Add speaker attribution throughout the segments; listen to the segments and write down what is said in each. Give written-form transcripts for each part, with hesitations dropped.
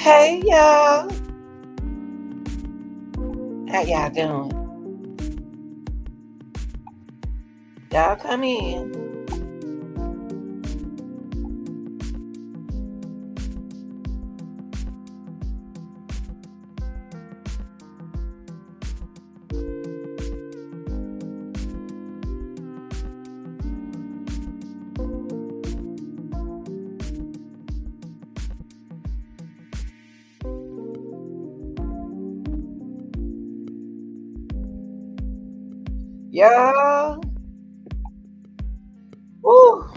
Speaker 1: Hey y'all, how y'all doing? Y'all come in. Y'all, woo,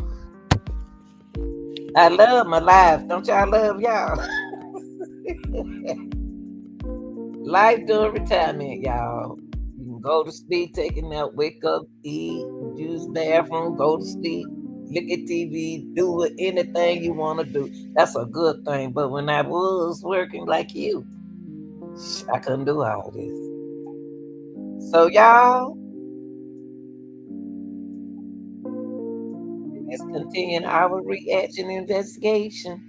Speaker 1: I love my life. Don't y'all love y'all? Life during retirement, y'all. You can go to sleep, take a nap, wake up, eat, use the bathroom, go to sleep, look at TV, do anything you want to do. That's a good thing. But when I was working like you, I couldn't do all this. So y'all, let's continue our reaction investigation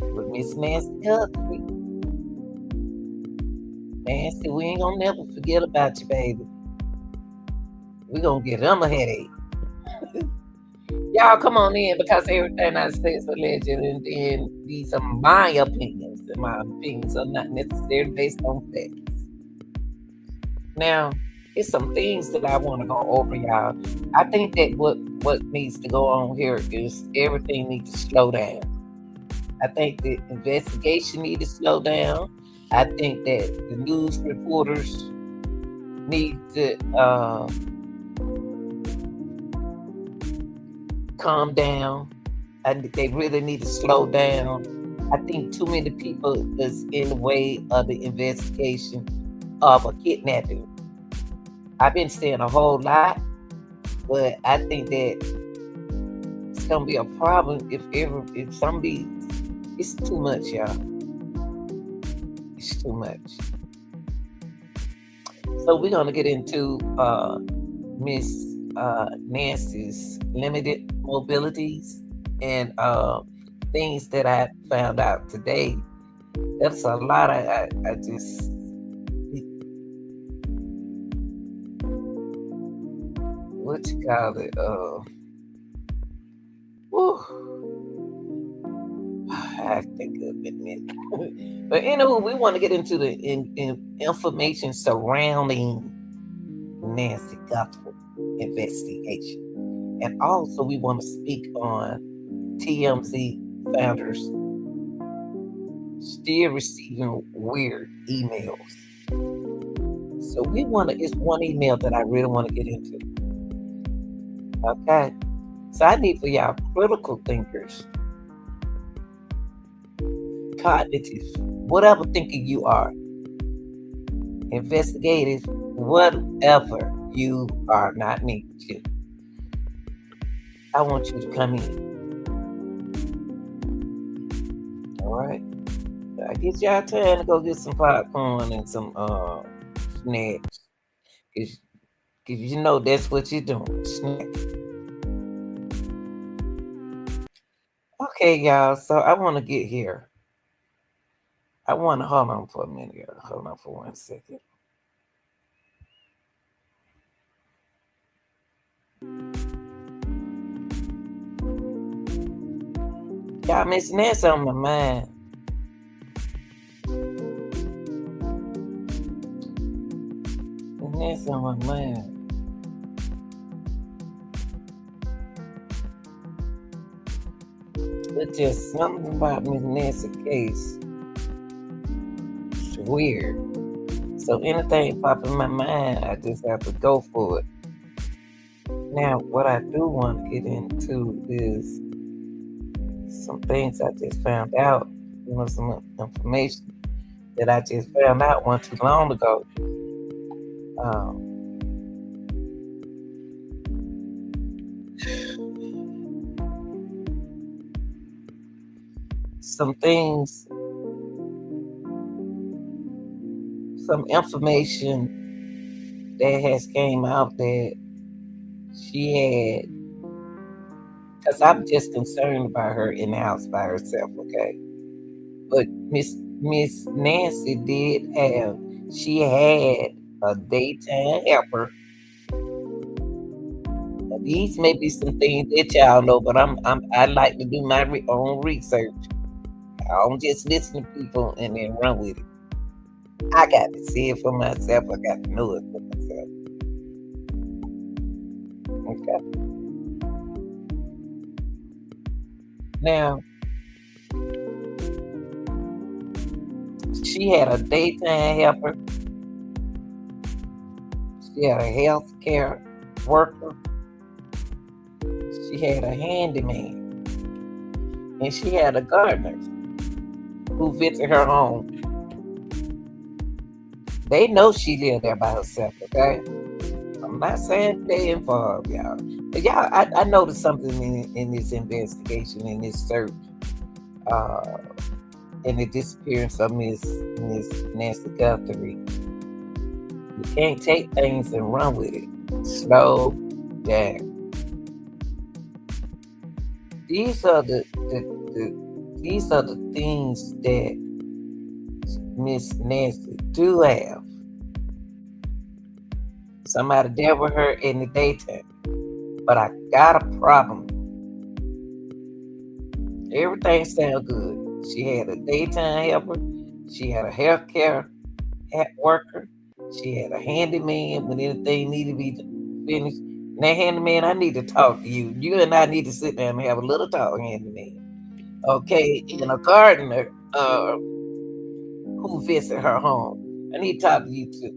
Speaker 1: with Miss Nancy Guthrie. Nancy, we ain't gonna never forget about you, baby. We gonna get them a headache. Y'all come on in because everything I say is alleged, and then these are my opinions, and my opinions are not necessarily based on facts. Now, it's some things that I want to go over, y'all. I think that what needs to go on here is everything needs to slow down. I think the investigation needs to slow down. I think that the news reporters need to calm down. They really need to slow down. I think too many people is in the way of the investigation of a kidnapping. I've been saying a whole lot, but I think that it's gonna be a problem if somebody. It's too much, y'all. It's too much. So we're gonna get into Miss Nancy's limited mobilities and things that I found out today. That's a lot. I just what you call it? Whew, I think of it, man. But anyway, we want to get into the information surrounding Nancy Guthrie investigation. And also, we want to speak on TMZ founders still receiving weird emails. So it's one email that I really want to get into. Okay. So I need for y'all critical thinkers, cognitive, whatever thinker you are, investigative, whatever you are, not me, you. I want you to come in. All right. I get y'all time to go get some popcorn and some snacks. Cause you know that's what you're doing. Snack. Okay, y'all. So I want to get here. I want to hold on for a minute. Y'all. Hold on for 1 second. Y'all, Miss Nancy on my mind. Miss Nancy on my mind. It's just something about Miss Nancy's case. It's weird. So anything pop in my mind, I just have to go for it. Now, what I do want to get into is some things I just found out. Some information that I just found out one too long ago. Um, some things, some information that has came out that she had, because I'm just concerned about her in the house by herself, okay? But Miss Nancy did have. She had a daytime helper. These may be some things that y'all know, but I like to do my own research. I don't just listen to people and then run with it. I got to see it for myself. I got to know it for myself. Okay. Now, she had a daytime helper. She had a health care worker. She had a handyman. And she had a gardener who visited her home. They know she lived there by herself, okay? I'm not saying they involved, y'all. But y'all, I noticed something in this investigation, in this search, uh, in the disappearance of Miss Nancy Guthrie. You can't take things and run with it. Slow down. These are the things that Miss Nancy do have. Somebody there with her in the daytime. But I got a problem. Everything sounds good. She had a daytime helper. She had a healthcare worker. She had a handyman when anything needed to be finished. Now, handyman, I need to talk to you. You and I need to sit down and have a little talk, handyman. Okay, and a gardener who visited her home. I need to talk to you too.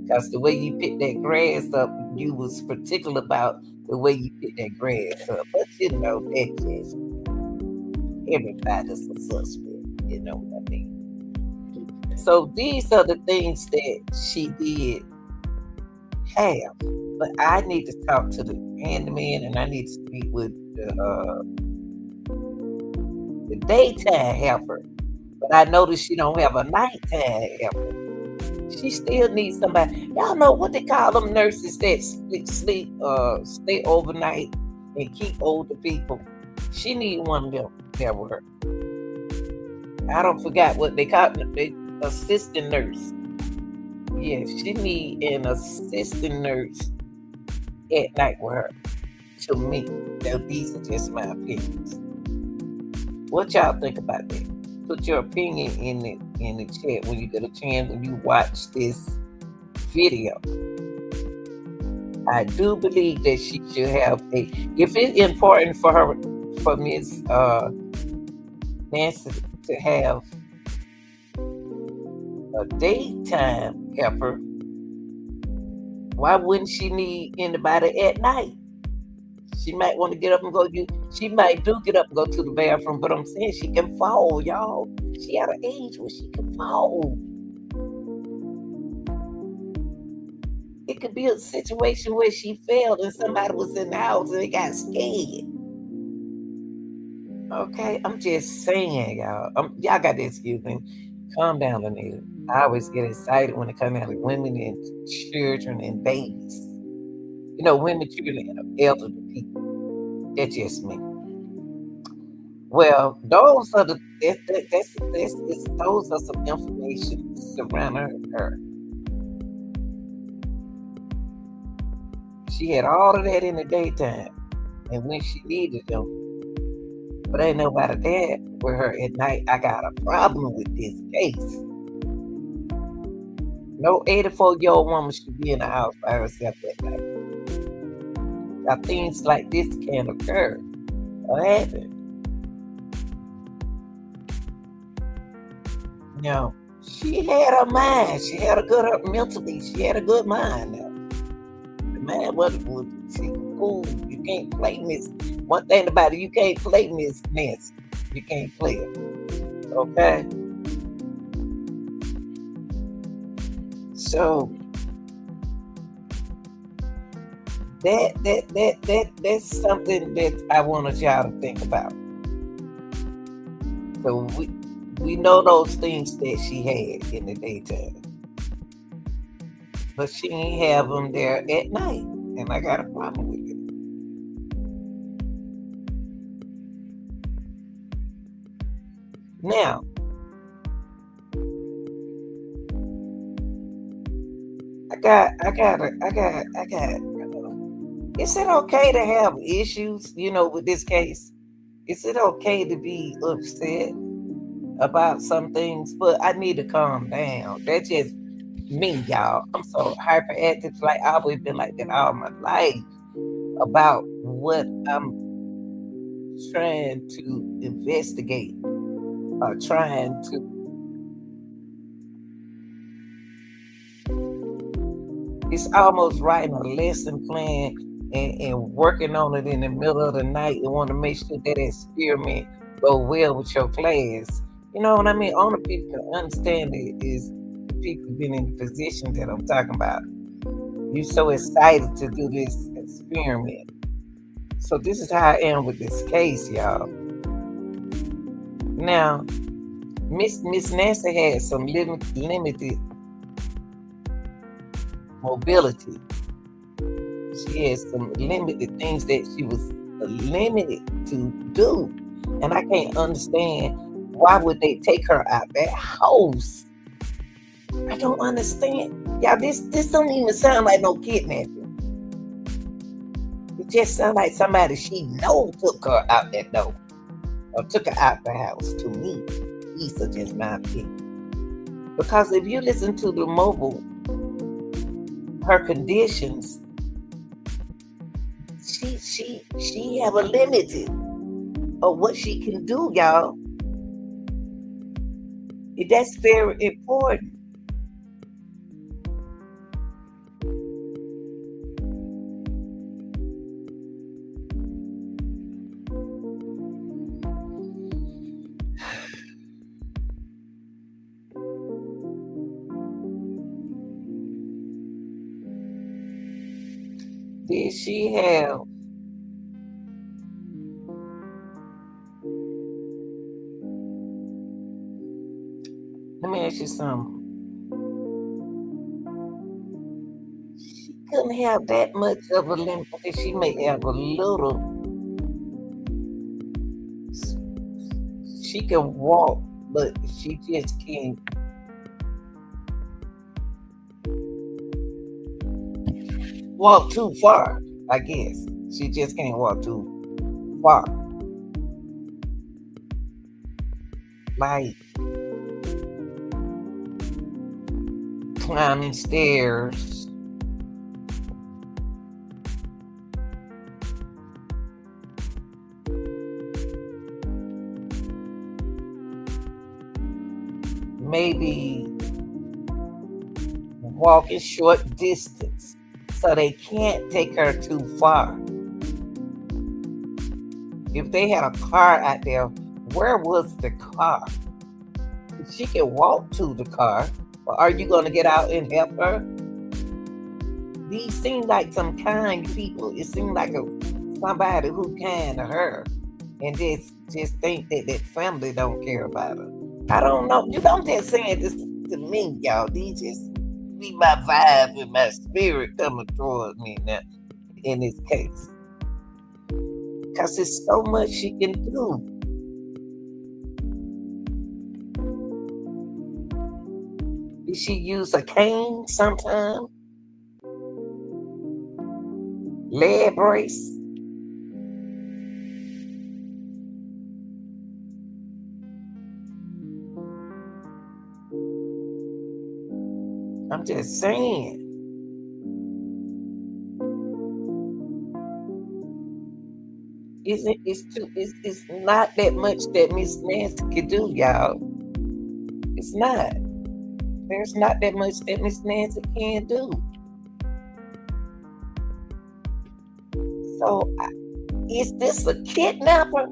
Speaker 1: Because the way you picked that grass up, you was particular about the way you picked that grass up. But you know, that just everybody's a suspect. You know what I mean? So these are the things that she did have. But I need to talk to the handyman and I need to speak with the daytime helper. But I noticed she don't have a nighttime helper. She still needs somebody. Y'all know what they call them nurses that stay overnight and keep older people. She need one of them there with her. I don't forget what they call them. They assistant nurse. Yeah, she need an assistant nurse at night with her. To me, now these are just my opinions. What y'all think about that? Put your opinion in the chat when you get a chance when you watch this video. I do believe that she should have if it's important for her, for Miss Nancy to have a daytime helper, why wouldn't she need anybody at night? She might want to get up and go. She might do get up and go to the bathroom, but I'm saying she can fall, y'all. She at an age where she can fall. It could be a situation where she fell and somebody was in the house and they got scared. Okay, I'm just saying, y'all. Y'all got to excuse me. Calm down, Anita. I always get excited when it comes out of women and children and babies. You know, women, children, and elderly people. That's just me. Well, those are those are some information surrounding her. She had all of that in the daytime, and when she needed them, but ain't nobody there with her at night. I got a problem with this case. No 84-year-old woman should be in the house by herself at night. Now, things like this can occur or happen. Now, she had her mind. She had a good mentally. She had a good mind. Now, the man wasn't she cool. You can't play Miss. One thing about it, you can't play Miss Nancy. You can't play it. Okay. So that's something that I want y'all to think about. So we know those things that she had in the daytime, but she ain't have them there at night, and I got a problem with it. Now, I got. Is it okay to have issues, with this case? Is it okay to be upset about some things? But I need to calm down. That's just me, y'all. I'm so hyperactive. Like I've always been like that all my life about what I'm trying to investigate or trying to. It's almost writing a lesson plan and working on it in the middle of the night and want to make sure that experiment go well with your class. You know what I mean? Only people can understand it is the people been in the position that I'm talking about. You so excited to do this experiment. So this is how I am with this case, y'all. Now, Miss Nancy had some limited mobility. She had some limited things that she was limited to do. And I can't understand why would they take her out that house. I don't understand. Y'all, this don't even sound like no kidnapping. It just sounds like somebody she know took her out that door. Or took her out the house to me. These are just my opinion. Because if you listen to the mobile, her conditions, she have a limited of what she can do, y'all. That's very important. Did she have let me ask you something. She couldn't have that much of a limit. Okay, she may have a little. She can walk, but she just can't walk too far. I guess she just can't walk too far. Like climbing stairs. Maybe walking short distance. So they can't take her too far. If they had a car out there, where was the car? She can walk to the car, but are you going to get out and help her? These seem like some kind people. It seems like somebody who kind to her, and just think that that family don't care about her. I don't know. You don't just saying this to me, y'all. These just be my vibe and my spirit coming towards me now in this case. Because there's so much she can do. Did she use a cane sometime? Leg brace? I'm just saying. It's not that much that Miss Nancy can do, y'all. It's not. There's not that much that Miss Nancy can do. So, is this a kidnapper?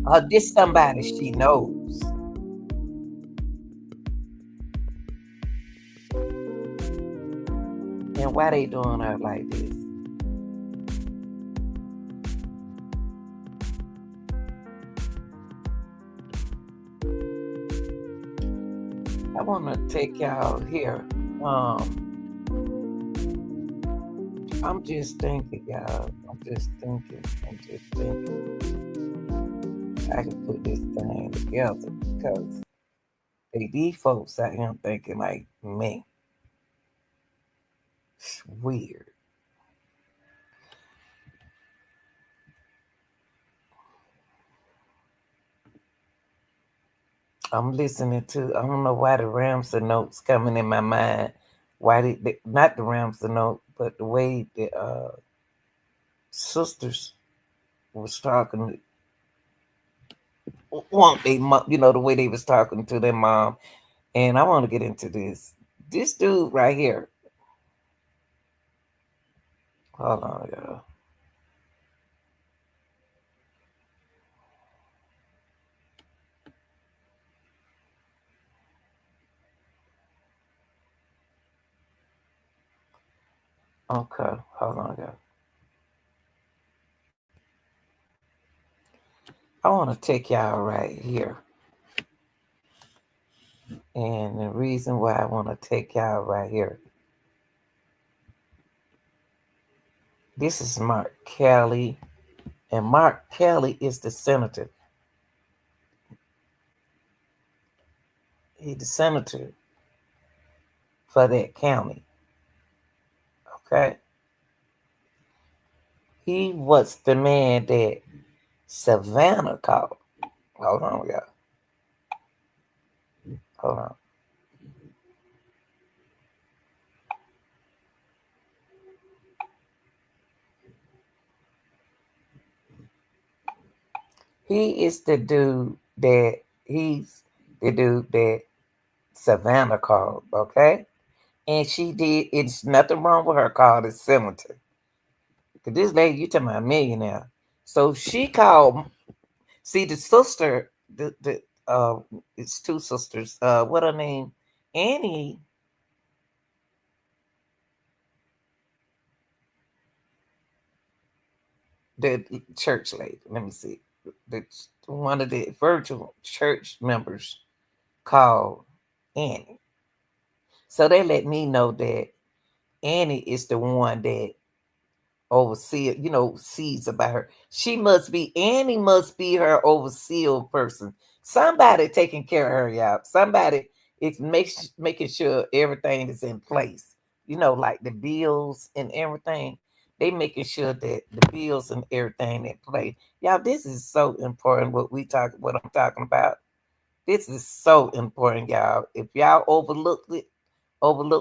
Speaker 1: Or this somebody she knows? And why they doing her like this? I want to take y'all here. I'm just thinking, y'all. I'm just thinking. I can put this thing together because these folks out here thinking like me. It's weird. I'm listening to, I don't know why the Ramsey notes coming in my mind. Why not the Ramsey note, but the way the sisters was talking, want they mom, the way they was talking to their mom. And I want to get into this. This dude right here. Hold on, y'all. Okay, hold on, y'all. I want to take y'all right here. And the reason why I want to take y'all right here, this is Mark Kelly. And Mark Kelly is the senator. He's the senator for that county. Okay? He was the man that Savannah called. Hold on, y'all. Hold on. He's the dude that Savannah called, okay? And she did, it's nothing wrong with her called as senator. Because this lady, you talking about a millionaire. So she called, see the sister, it's two sisters. What her name? Annie. The church lady. Let me see. The one of the virtual church members called Annie. So they let me know that Annie is the one that overseer, sees about her. Annie must be her overseer person. Somebody taking care of her, y'all. Somebody is making sure everything is in place. Like the bills and everything. They making sure that the bills and everything in place. Y'all, this is so important what I'm talking about. This is so important, y'all. If y'all overlook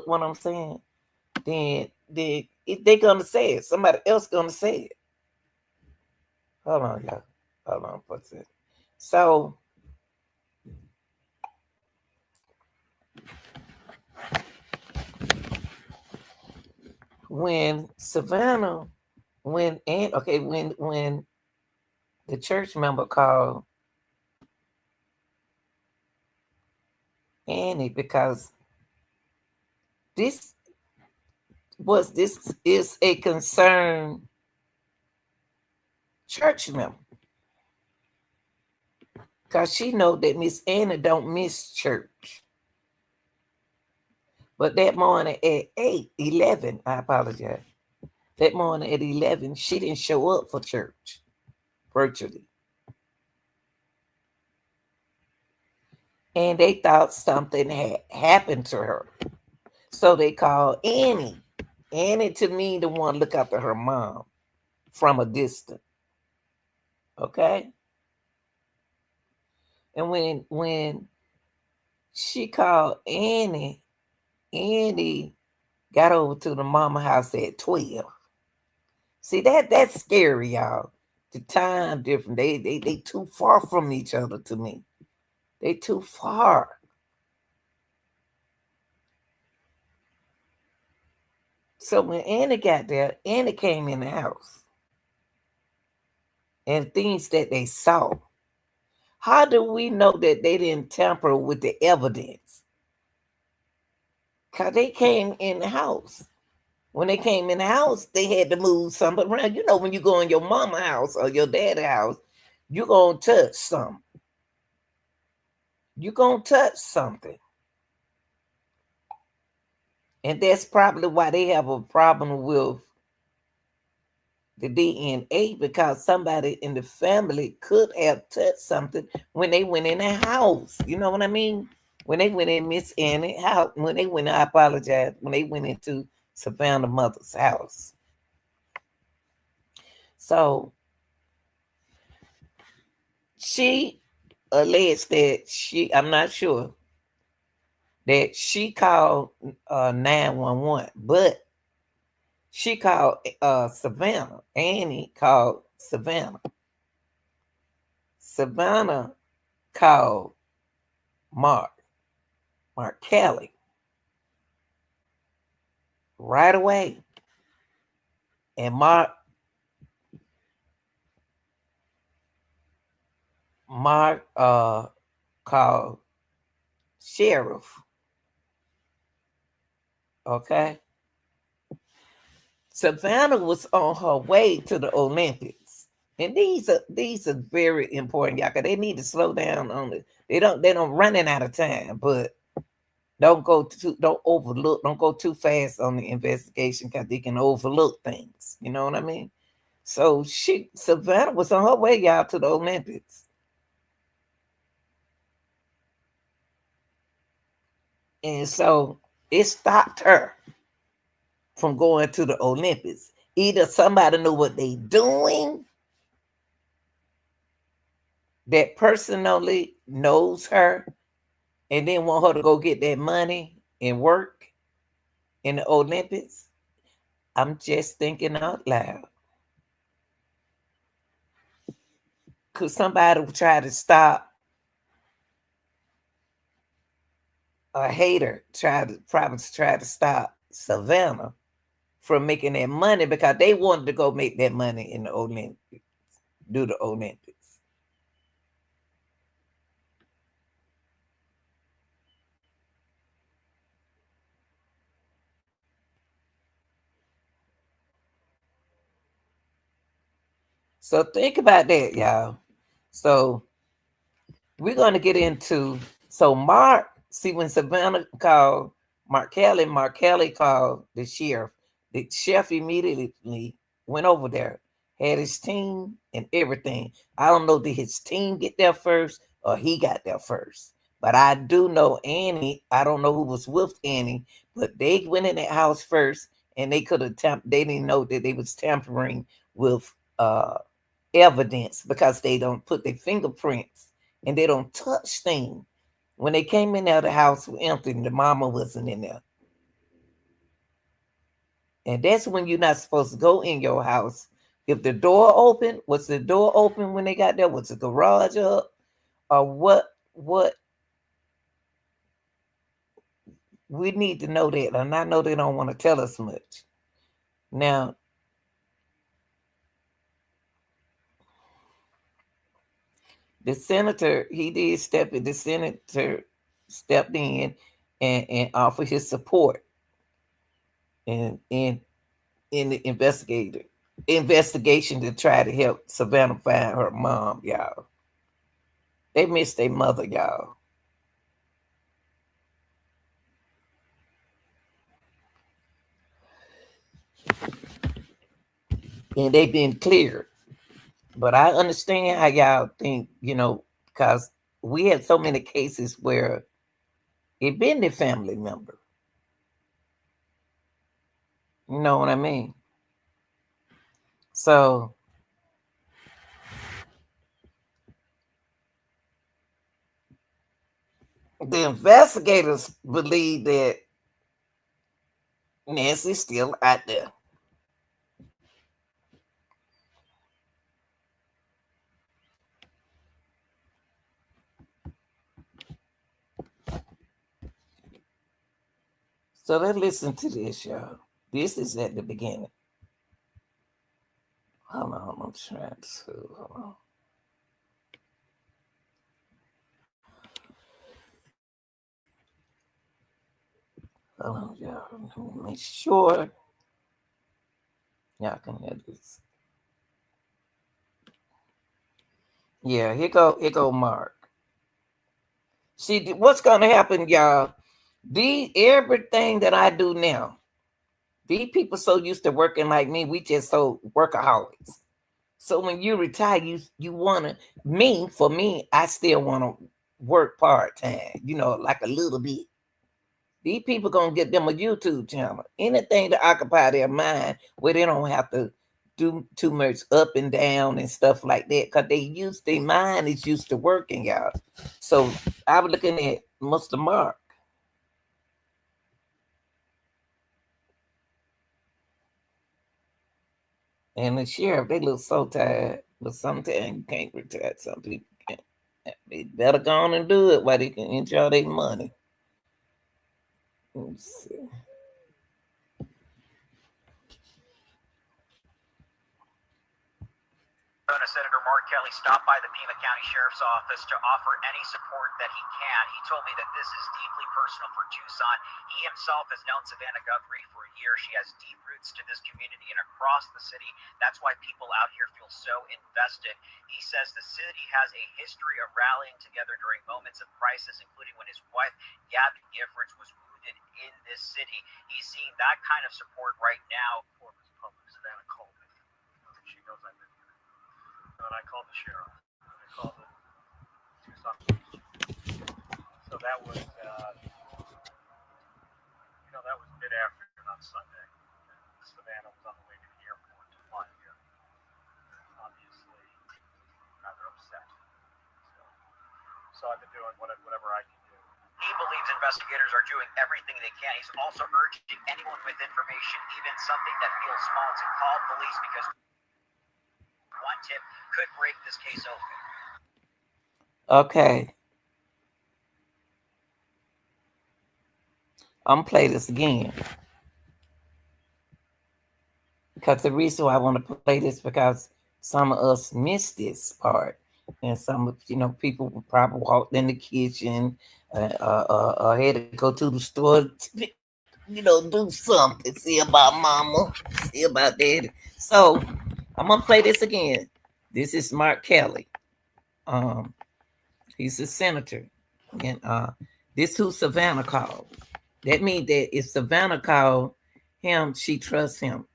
Speaker 1: what I'm saying, then they gonna say it. Somebody else gonna say it. Hold on, y'all. Hold on for a second. So when Savannah, when the church member called Annie because this this is a concerned church member because she know that Miss Anna don't miss church. But that morning at 8:11, I apologize. That morning at 11, she didn't show up for church virtually. And they thought something had happened to her. So they called Annie. Annie to me the one look after her mom from a distance. Okay? And when she called Annie, Annie got over to the mama house at 12. See that's scary, y'all. The time different. They too far from each other to me. They too far. So when Annie got there, Annie came in the house and things that they saw. How do we know that they didn't tamper with the evidence? Because they came in the house. When they came in the house, they had to move something around. When you go in your mama house or your daddy house, you're going to touch something. You're going to touch something. And that's probably why they have a problem with the DNA because somebody in the family could have touched something when they went in the house. You know what I mean? When they went in Miss Annie house, when they went, I apologize, when they went into Savannah mother's house. So she alleged that I'm not sure, that she called 911, but she called Savannah. Annie called Savannah. Savannah called Mark Kelly right away. And Mark called sheriff. Okay. Savannah was on her way to the Olympics. And these are very important, y'all, 'cause they need to slow down on it. They don't running out of time, but don't go too fast on the investigation because they can overlook things. You know what I mean? So Savannah was on her way, y'all, to the Olympics. And so it stopped her from going to the Olympics. Either somebody knew what they doing, that personally knows her, and then want her to go get that money and work in the Olympics. I'm just thinking out loud. Could somebody try to stop a hater, probably try to stop Savannah from making that money because they wanted to go make that money in the Olympics, do the Olympics. So think about that, y'all. So we're going to get into, so when Savannah called Mark Kelly called the sheriff. The sheriff immediately went over there, had his team and everything. I don't know, did his team get there first or he got there first? But I do know Annie, I don't know who was with Annie, but they went in that house first, and they could have they didn't know that they was tampering with evidence because they don't put their fingerprints and they don't touch things. When they came in there, the house was empty and the mama wasn't in there. And that's when you're not supposed to go in your house. If the door open, was the door open when they got there? Was the garage up? Or what we need to know that. And I know they don't want to tell us much. Now, the senator stepped in and offered his support in the investigation to try to help Savannah find her mom, y'all. They missed their mother, y'all. And they've been cleared. But I understand how y'all think, because we had so many cases where it been the family member. You know what I mean? So the investigators believe that Nancy's still out there. So let's listen to this, y'all. This is at the beginning. Hold on, I'm trying to. Hold on. Hold on, y'all. Let me make sure y'all can hear this. Yeah, here go Mark. See, what's gonna happen, y'all? Everything that I do now, these people so used to working like me, we just so workaholics. So when you retire, you wanna for me, I still wanna work part time, like a little bit. These people gonna get them a YouTube channel. Anything to occupy their mind where they don't have to do too much up and down and stuff like that. Cause their mind is used to working, y'all. So I was looking at Mr. Mark. And the sheriff, they look so tired. But sometimes you can't retire. Some people can't. They better go on and do it while they can enjoy their money. Let's see.
Speaker 2: Senator Mark Kelly stopped by the Pima County Sheriff's Office to offer any support that he can. He told me that this is deeply personal for Tucson. He himself has known Savannah Guthrie for a year. She has deep roots to this community and across the city. That's why people out here feel so invested. He says the city has a history of rallying together during moments of crisis, including when his wife, Gabby Giffords, was wounded in this city. He's seeing that kind of support right now. For his public, Savannah called me. She knows I've been here. And I called the sheriff. I called the Tucson police chief. So that was, that was mid-afternoon on Sunday. And Savannah was on the way to the airport to fly here. Obviously, rather upset. So I've been doing whatever I can do. He believes investigators are doing everything they can. He's also urging anyone with information, even something that feels small, to call police because one tip could break this case open.
Speaker 1: Okay. I'm gonna play this again. Because the reason why I want to play this because some of us missed this part. And some of people probably walked in the kitchen, had to go to the store, do something, see about mama, see about daddy. So I'm gonna play this again. This is Mark Kelly. He's a senator, and this who Savannah called. That means that if Savannah called him, she trusts him.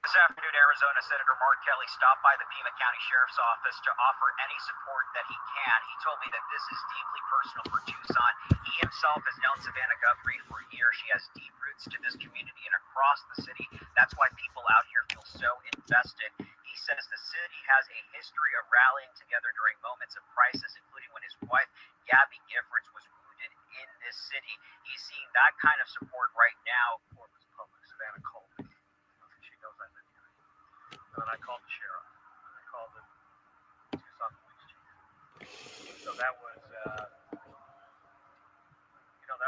Speaker 2: This afternoon, Arizona Senator Mark Kelly stopped by the Pima County Sheriff's Office to offer any support that he can. He told me that this is deeply personal for Tucson. He himself has known Savannah Guthrie for a year. She has deep roots to this community and across the city. That's why people out here feel so invested. He says the city has a history of rallying together during moments of crisis, including when his wife, Gabby Giffords, was wounded in this city. He's seeing that kind of support right now. For his public, Savannah called me. She knows I've been here. And I called the sheriff. And I called the Tucson police chief. So that was, that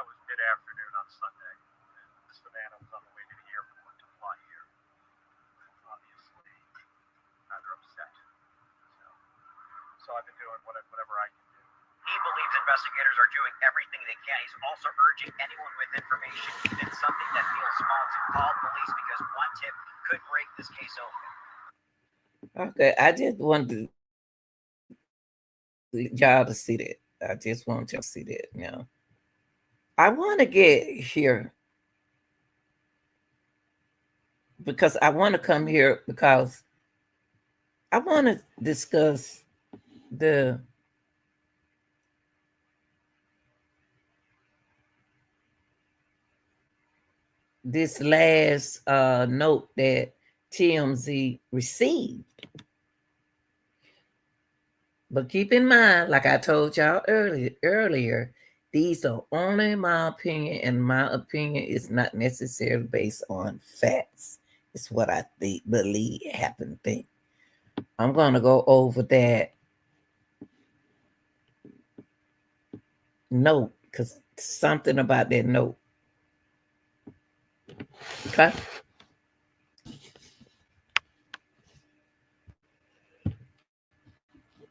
Speaker 2: was mid-afternoon on Sunday. And Savannah was on the way to the airport to fly here. Obviously, rather upset. So I've been doing whatever I can do. He believes investigators are doing everything they can. He's also urging anyone with information, even something that feels small, to call police because one tip could break this case open.
Speaker 1: Okay, I just wanted y'all to see that. I just want y'all to see that now. I want to get here because I want to come here because I want to discuss this last note that TMZ received. But keep in mind, like I told y'all earlier, these are only my opinion, and my opinion is not necessarily based on facts. It's what I believe happened. I'm going to go over that note because something about that note. Okay.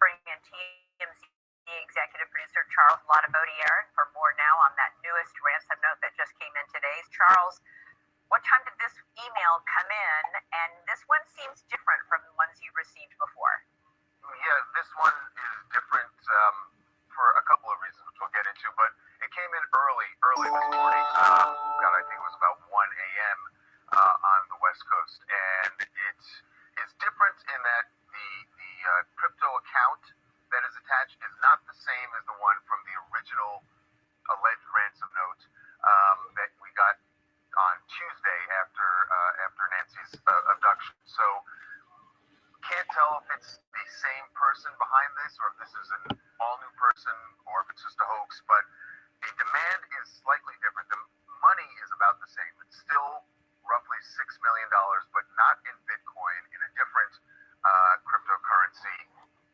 Speaker 3: Bring in TMZ executive producer Charles Laudabaudiere for more now on that newest ransom note that just came in today. Charles, what time did this email come in? And this one seems different from the ones you received before.
Speaker 4: Yeah, this one is different for a couple of reasons, which we'll get into. But it came in early this morning. God, I think it was about 1 a.m. On the West Coast, and it is different in that the crypto account is an all new person or if it's just a hoax, but the demand is slightly different. The money is about the same. It's still roughly $6 million, but not in Bitcoin, in a different cryptocurrency.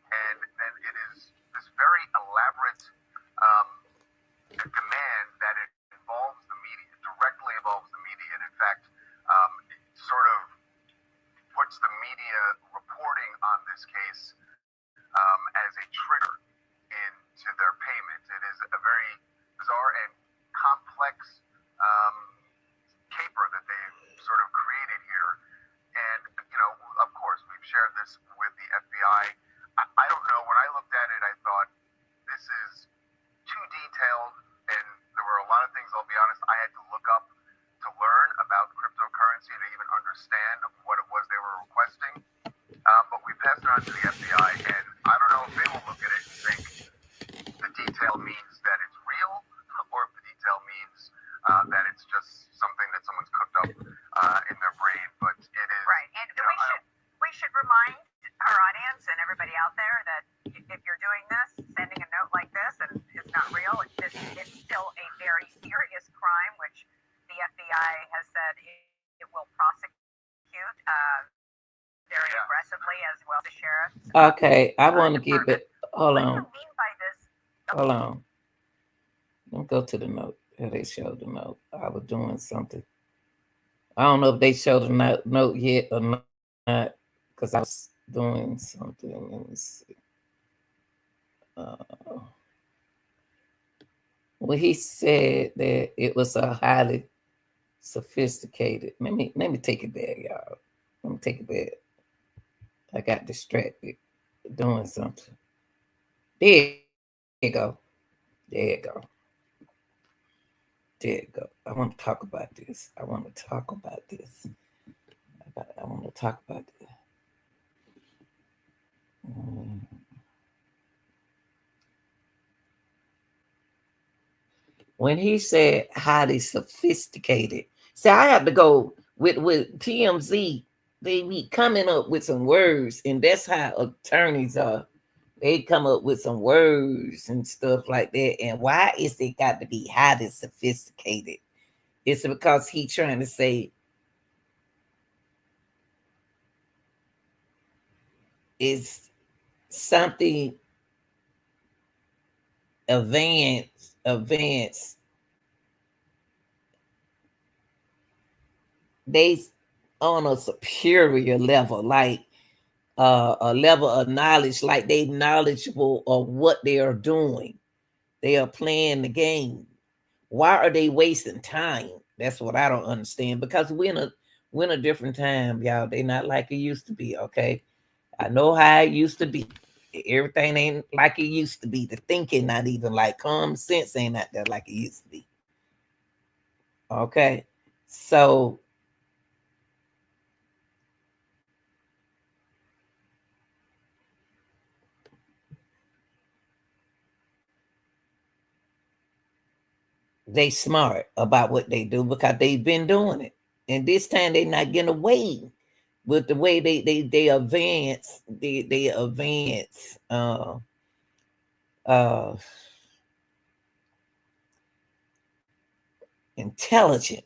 Speaker 4: And then it is this very elaborate demand that it involves the media, directly involves the media, and in fact, it sort of puts the media reporting on this case as a trigger into their payment. It is a very bizarre and complex caper that they've sort of created here. And, of course, we've shared this with the FBI. I don't know. When I looked at it, I thought this is too detailed, and there were a lot of things, I'll be honest, I had to look up to learn about cryptocurrency to even understand what it was they were requesting. But we passed it on to the FBI, and I don't know if they will look at it and think the detail means that it's real, or if the detail means that it's just something that someone's cooked up in their brain. But it is
Speaker 3: right, and we should remind our audience and everybody out there that if you're doing this, sending a note like this, and it's not real, it's still a very serious crime, which the FBI has said it will prosecute very aggressively, as well as the sheriffs.
Speaker 1: Okay, I want to keep it. Hold
Speaker 3: What
Speaker 1: on.
Speaker 3: do you mean by this?
Speaker 1: Hold on. Let me go to the note. Here they showed the note. I was doing something. I don't know if they showed the note yet or not, because I was doing something. Let me see. Well, he said that it was a highly sophisticated. Let me take it back, y'all. Let me take it back. I got distracted doing something. There you go. There you go. There you go. I want to talk about this. I want to talk about this. When he said highly sophisticated, see, I have to go with TMZ. They be coming up with some words, and that's how attorneys are. They come up with some words and stuff like that. And why is it got to be highly sophisticated? It's because he's trying to say it's something advanced. They on a superior level, like a level of knowledge, like they knowledgeable of what they are doing. They are playing the game. Why are they wasting time? That's what I don't understand. Because we're in a different time, y'all. They not like it used to be. Okay, I know how it used to be. Everything ain't like it used to be. The thinking not even like common sense ain't out there like it used to be. Okay, so they smart about what they do because they've been doing it. And this time they're not getting away with the way they advance. They advance intelligent.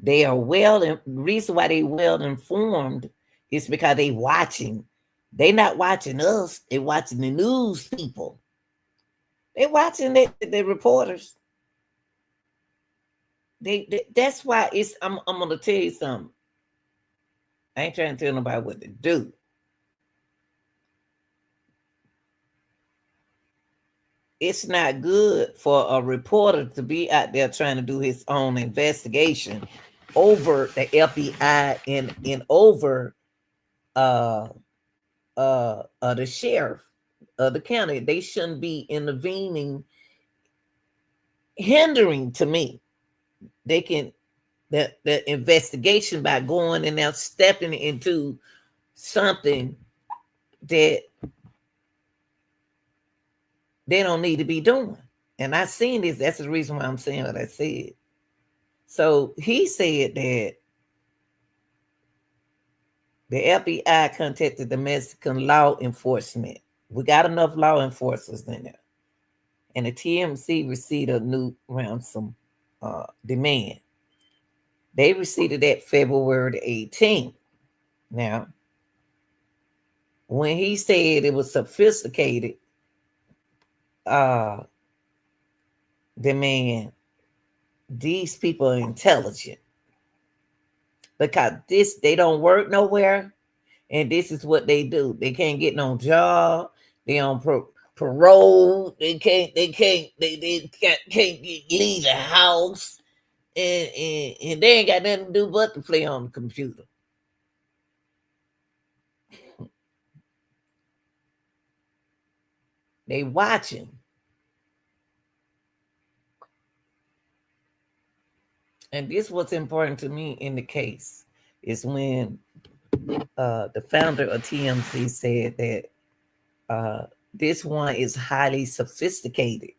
Speaker 1: They are the reason why they well informed is because they watching. They not watching us, they watching the news people. They watching the reporters. They that's why it's I'm gonna tell you something. I ain't trying to tell nobody what to do. It's not good for a reporter to be out there trying to do his own investigation over the FBI and over the sheriff of the county. They shouldn't be intervening, hindering to me. They can the investigation by going and now stepping into something that they don't need to be doing. And I seen this. That's the reason why I'm saying what I said. So he said that the FBI contacted the Mexican law enforcement We got enough law enforcers in there. And the TMC received a new ransom demand. They received it at February the 18th. Now, when he said it was sophisticated uh, demand, these people are intelligent because they don't work nowhere, and this is what they do. They can't get no job. They on parole. They can't leave the house, and they ain't got nothing to do but to play on the computer. They watching. And this what's important to me in the case is when the founder of TMC said that this one is highly sophisticated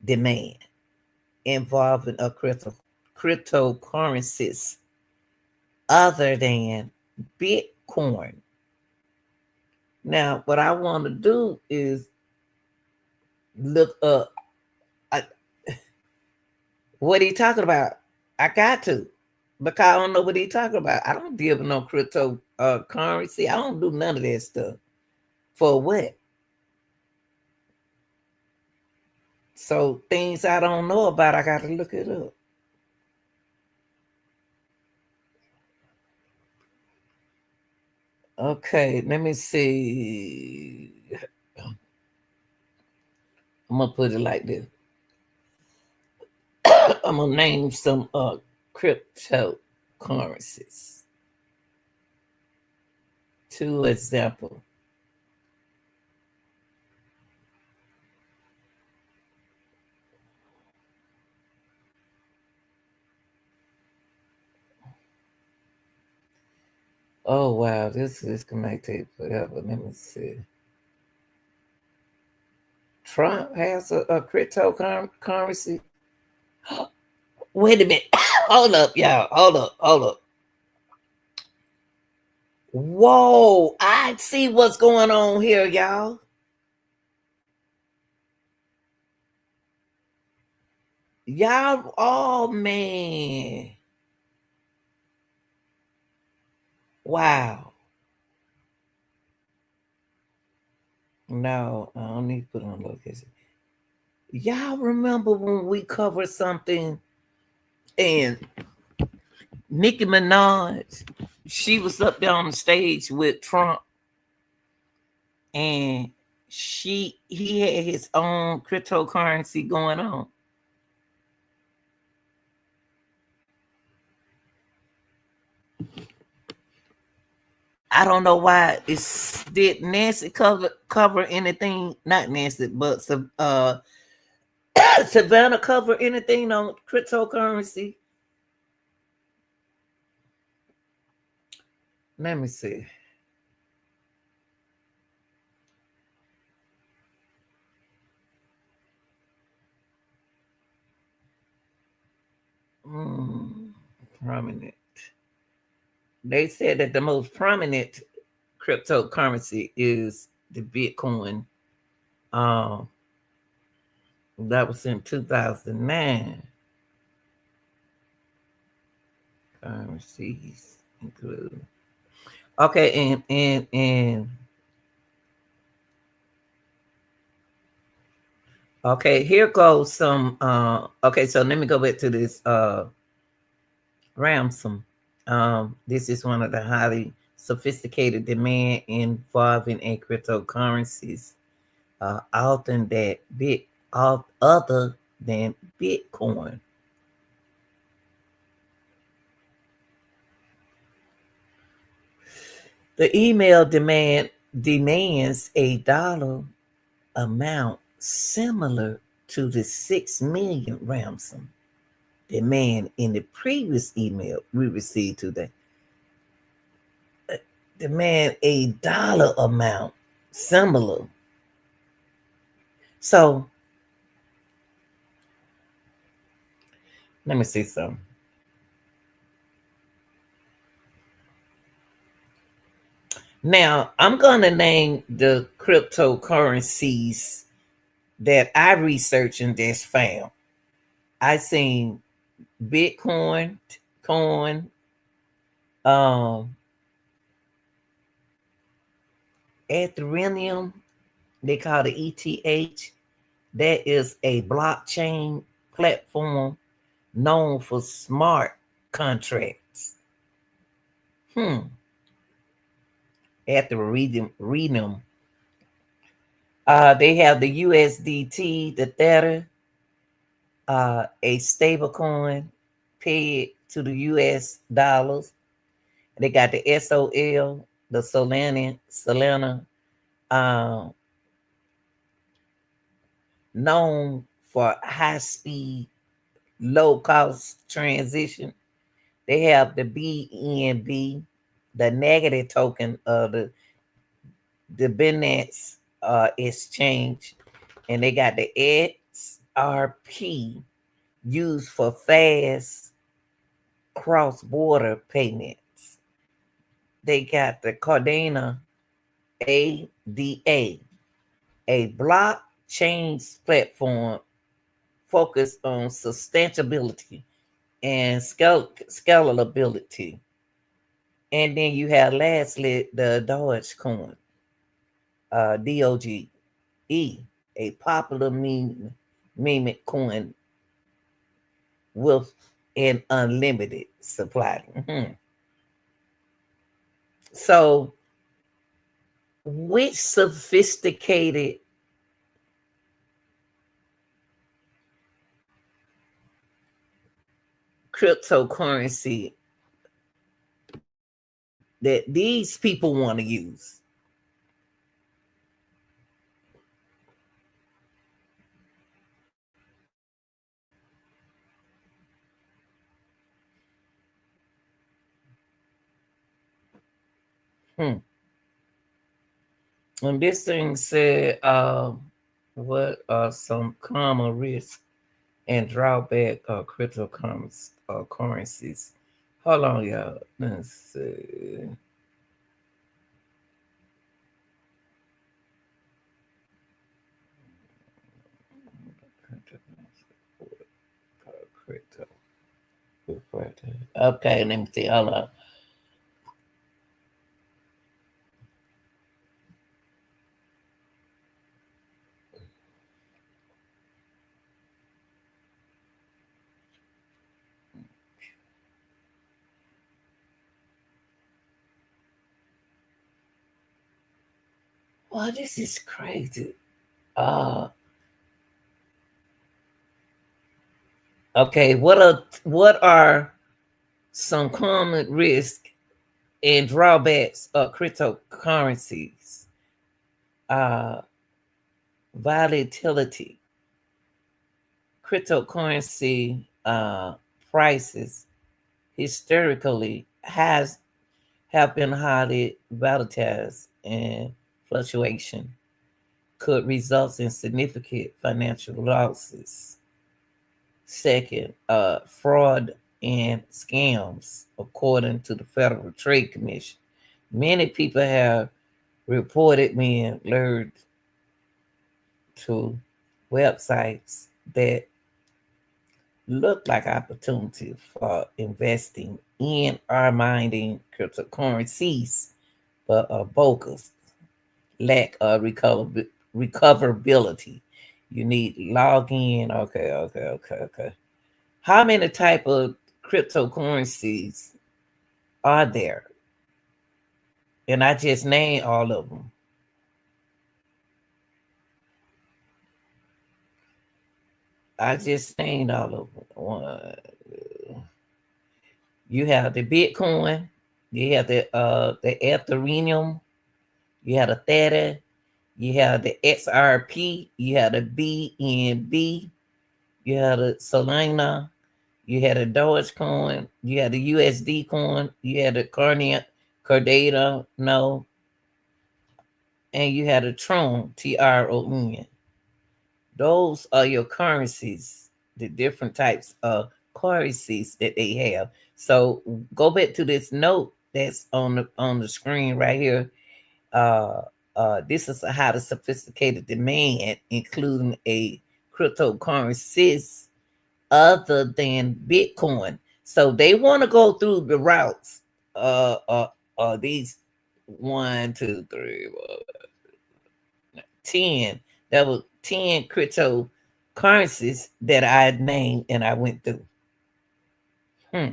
Speaker 1: demand involving a cryptocurrencies other than Bitcoin. Now, what I want to do is look up what he talking about. I got to, because I don't know what he talking about. I don't deal with no crypto currency. I don't do none of that stuff. For what? So things I don't know about, I got to look it up. Okay, let me see. I'm gonna put it like this. I'm gonna name some cryptocurrencies. Two example. Oh wow, this might take forever. Let me see. Trump has a cryptocurrency. Wait a minute. Hold up, y'all. Hold up. Whoa, I see what's going on here, y'all. Y'all, oh man. Wow. No, I don't need to put on location. Y'all remember when we covered something and Nicki Minaj, she was up there on the stage with Trump, and he had his own cryptocurrency going on. I don't know why did Nancy cover anything, not Nancy, but Savannah cover anything on cryptocurrency? Let me see. Prominent. They said that the most prominent cryptocurrency is the Bitcoin. That was in 2009. Currencies include. Okay, and okay, here goes some okay, so let me go back to this ransom. This is one of the highly sophisticated demand involving in cryptocurrencies, often other than Bitcoin. The email demands a dollar amount similar to the 6 million ransom demand in the previous email we received today. Demand a dollar amount similar. So let me see something. Now, I'm going to name the cryptocurrencies that I researched and just found. I seen Bitcoin, coin, um, Ethereum, they call it ETH. That is a blockchain platform known for smart contracts. Hmm. After reading them, they have the USDT, the Tether, a stable coin paid to the US dollars. They got the SOL, the Solana, uh, known for high speed, low cost transition. They have the BNB, the negative token of the Binance exchange, and they got the XRP used for fast cross border payments. They got the Cardano ADA, a blockchain platform focused on sustainability and scalability. And then you have lastly the Dogecoin, DOGE, a popular meme coin with an unlimited supply. Mhm. So, which sophisticated cryptocurrency that these people want to use? Hmm. And this thing said, what are some common risks and drawback of cryptocurrencies? Currencies? Hold on, y'all. Let's see. Crypto. Okay, let me see. Hold on. Well, this is crazy. Uh okay, what are some common risks and drawbacks of cryptocurrencies? Uh Volatility. Cryptocurrency prices historically has have been highly volatile, and fluctuation could result in significant financial losses. Second, fraud and scams, according to the Federal Trade Commission. Many people have reported being lured to websites that look like opportunity for investing in or mining cryptocurrencies, but are bogus, lack of recoverability. You need login. Okay. How many type of cryptocurrencies are there? And I just named all of them. I just named all of them. You have the Bitcoin, you have the Ethereum, you have the Tether, you have the XRP, you have the BNB, you have the Solana, you had a Dogecoin, you had the USD coin, you had the Cardano, no, and you had a Tron, TRON. Those are your currencies, the different types of currencies that they have. So go back to this note that's on the screen right here. Uh, this is a highly sophisticated demand, including a cryptocurrencies other than Bitcoin. So they want to go through the routes. These one, two, three, 10. There were 10 cryptocurrencies that I had named and I went through. Hmm.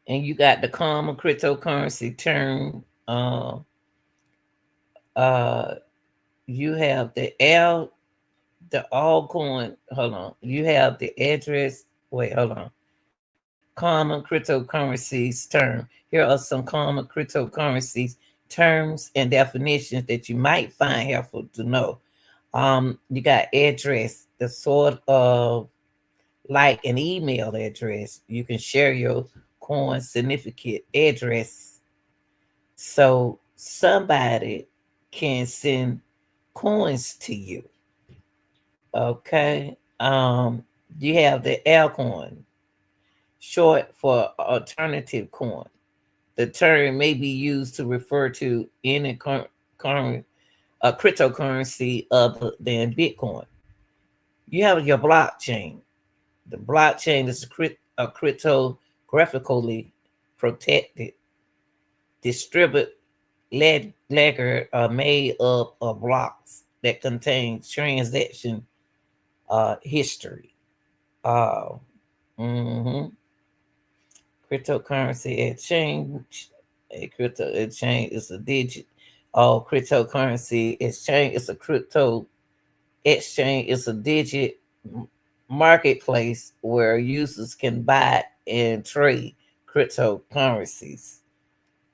Speaker 1: And you got the common cryptocurrency term. Uh, you have the altcoin. Hold on. You have the address. Wait, hold on. Common cryptocurrencies term. Here are some common cryptocurrencies terms and definitions that you might find helpful to know. You got address, the sort of like an email address. You can share your coin significant address so somebody can send coins to you. Okay. You have the Alcoin, short for alternative coin. The term may be used to refer to any current cryptocurrency other than Bitcoin. You have your blockchain. The blockchain is a cryptographically protected distributed ledger made up of blocks that contain transaction history. Uh, mhm. Cryptocurrency exchange. A crypto exchange is a digit. All cryptocurrency exchange is a crypto exchange is a digit marketplace where users can buy and trade cryptocurrencies.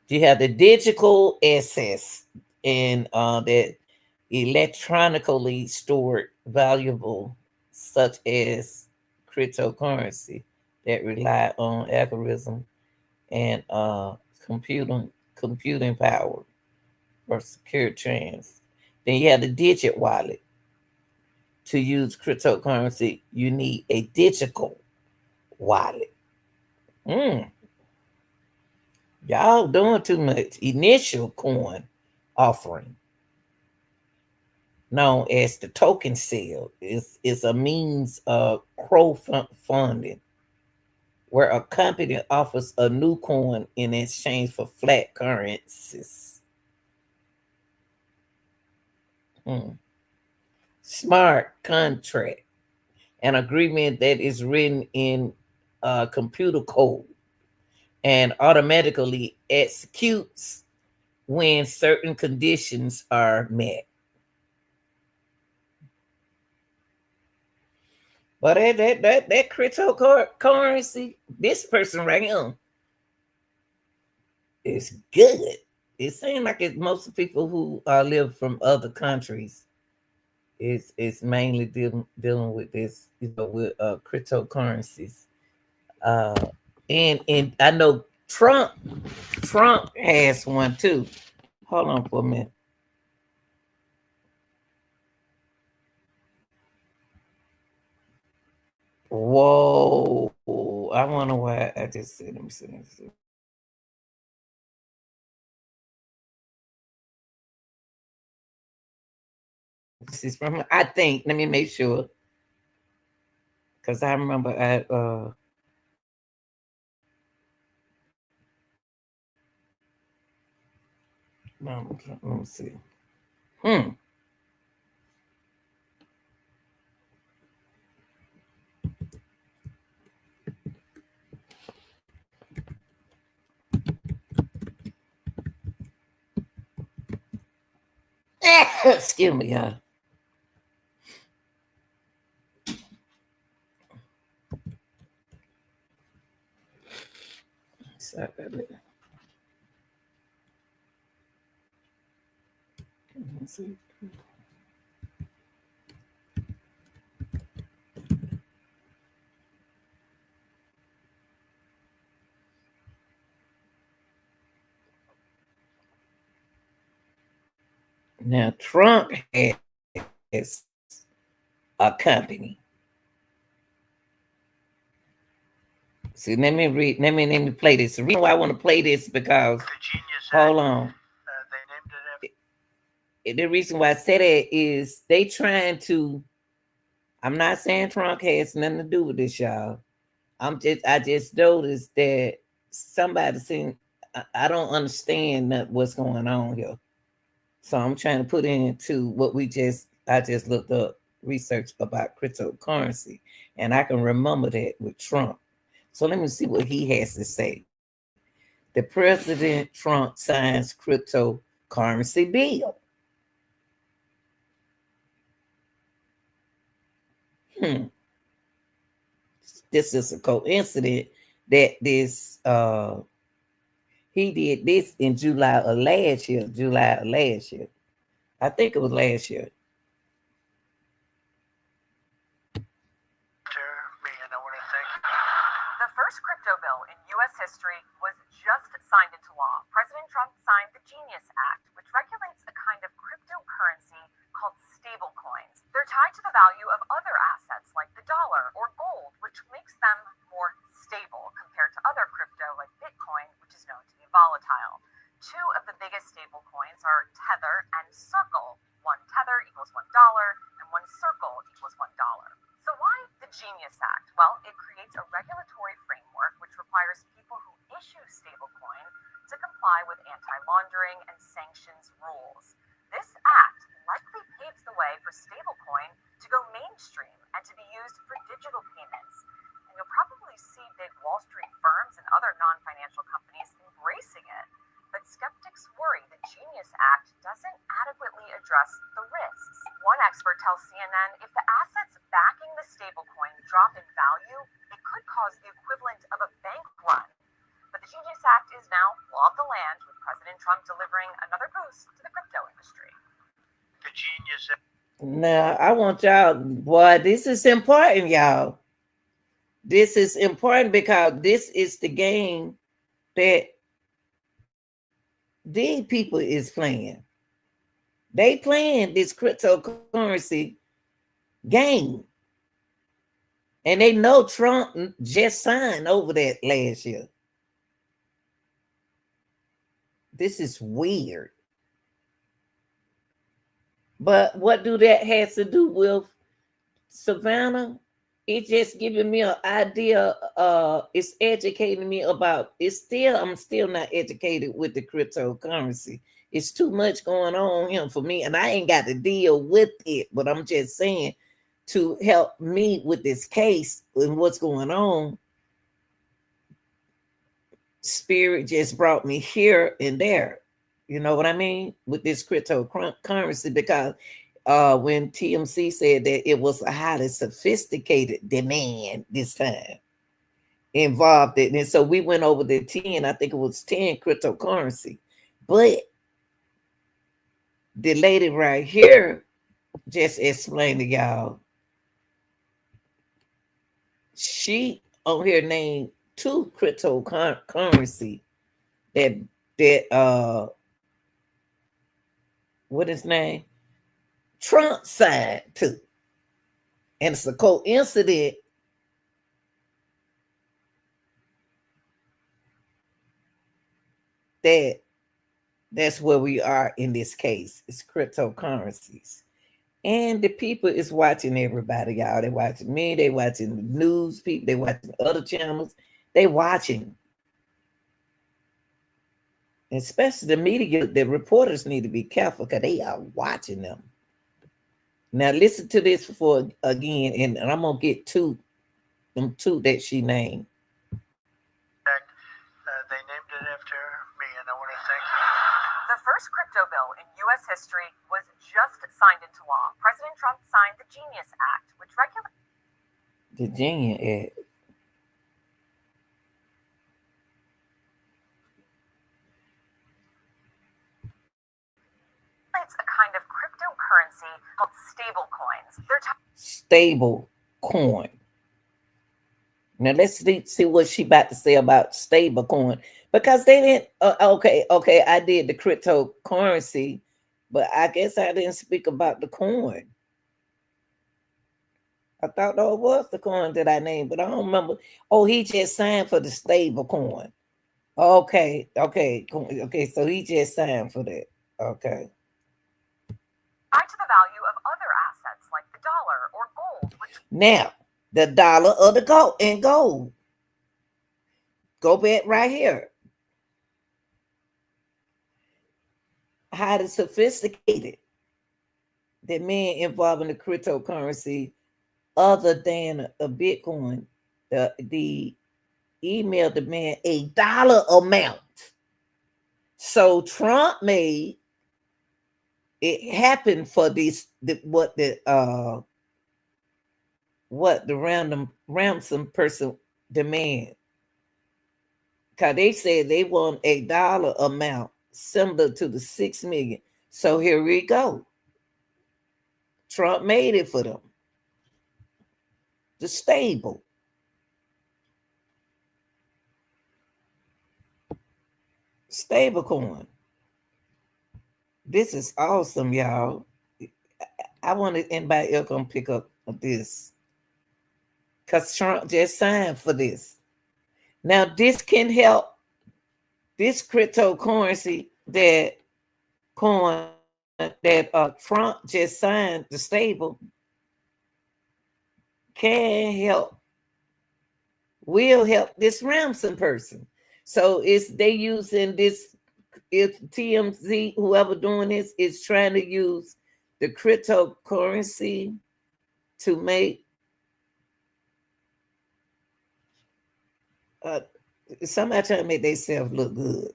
Speaker 1: You have the digital assets and that electronically stored valuable, such as cryptocurrency, that rely on algorithm and computing power for secure trans. Then you have the digit wallet. To use cryptocurrency, you need a digital wallet. Mm, y'all doing too much. Initial coin offering, known as the token sale, is a means of crowdfunding where a company offers a new coin in exchange for flat currencies. Hmm. Smart contract, an agreement that is written in computer code and automatically executes when certain conditions are met. But that cryptocurrency, this person right here is good. It seems like it's most people who live from other countries. It's mainly dealing with this, with cryptocurrencies. Uh, and I know Trump has one too. Hold on for a minute. Whoa! I wonder why I just said. Let me see. This is from. I think. Let me make sure, because I remember I let me see. Hmm. Excuse me, y'all. Sorry about that. Let's see. Now Trump has a company See, let me play this. The reason why I want to play this because
Speaker 2: The Genius
Speaker 1: hold
Speaker 2: Act,
Speaker 1: on.
Speaker 2: they named it after.
Speaker 1: The reason why I say that is they trying to. I'm not saying Trump has nothing to do with this, y'all. I just noticed that somebody seen. I don't understand what's going on here. So I'm trying to put into what I just looked up research about cryptocurrency, and I can remember that with Trump. So let me see what he has to say. The President Trump signs cryptocurrency bill. Hmm. This is a coincidence that this he did this in July of last year. July of last year. I think it was last year.
Speaker 2: Me, and I want to thank.
Speaker 3: The first crypto bill in U.S. history was just signed into law. President Trump signed the Genius Act, which regulates a kind of cryptocurrency called stablecoins. They're tied to the value of other assets like the dollar or gold, which makes them more stable compared to other crypto like Bitcoin, which is known to be volatile. Two of the biggest stablecoins are Tether and Circle. One Tether equals $1, and one Circle equals $1. So why the Genius Act? Well, it creates a regulatory framework which requires people who issue stablecoin to comply with anti-laundering and sanctions rules. This act likely paves the way for stablecoin to go mainstream and to be used for digital payments. And you'll probably see big Wall Street firms and other non-financial companies embracing it. But skeptics worry the Genius Act doesn't adequately address the risks. One expert tells CNN if the assets backing the stablecoin drop in value, it could cause the equivalent of a bank run. But the Genius Act is now law of the land, with President Trump delivering another boost to the crypto industry.
Speaker 2: The Genius Act.
Speaker 1: Now, I want y'all, boy, this is important, y'all. This is important because this is the game that these people is playing. They playing this cryptocurrency game. And they know Trump just signed over that last year. This is weird. But what do that has to do with Savannah? It's just giving me an idea. It's educating me about. I'm still not educated with the cryptocurrency. It's too much going on here for me, and I ain't got to deal with it. But I'm just saying to help me with this case and what's going on. Spirit just brought me here and there. You know what I mean? With this cryptocurrency, because when TMC said that it was a highly sophisticated demand this time involved it. And so we went over the 10, I think it was 10 cryptocurrency. But the lady right here just explained to y'all. She on here named 2 cryptocurrency that what is name? Trump signed too. And it's a coincidence that that's where we are in this case. It's cryptocurrencies. And the people is watching everybody, y'all. They watching me, they watching the news people, they watching other channels, they watching. Especially the media, the reporters need to be careful because they are watching them. Now listen to this for again, and I'm gonna get them two that she named.
Speaker 2: They named it after me, and I want to thank.
Speaker 3: The first crypto bill in U.S. history was just signed into law. President Trump signed the Genius Act, which regulates
Speaker 1: The Genius Act.
Speaker 3: a kind of cryptocurrency called stablecoins.
Speaker 1: Stable coin. Now let's see what she about to say about stable coin, because they didn't. Okay, I did the cryptocurrency, but I guess I didn't speak about the coin. I thought it was the coin that I named, but I don't remember. Oh, he just signed for the stable coin. Okay. So he just signed for that. Okay.
Speaker 3: Tied to the value of other assets like the dollar or gold, which
Speaker 1: Now the dollar or the gold and gold. Go back right here. Highly sophisticated. The man involving the cryptocurrency other than a Bitcoin. The email demand $1 amount. So Trump made it happen for this what the random ransom person demand. Cause they said they want $1 amount similar to the 6 million. So here we go. Trump made it for them. The stable coin. This is awesome, y'all. I wanted anybody else gonna pick up this. Because Trump just signed for this. Now, this can help this cryptocurrency that Trump just signed, the stable, can help, will help this ransom person. So they using this, if TMZ, whoever doing this, is trying to use the cryptocurrency to make somebody trying to make themselves look good.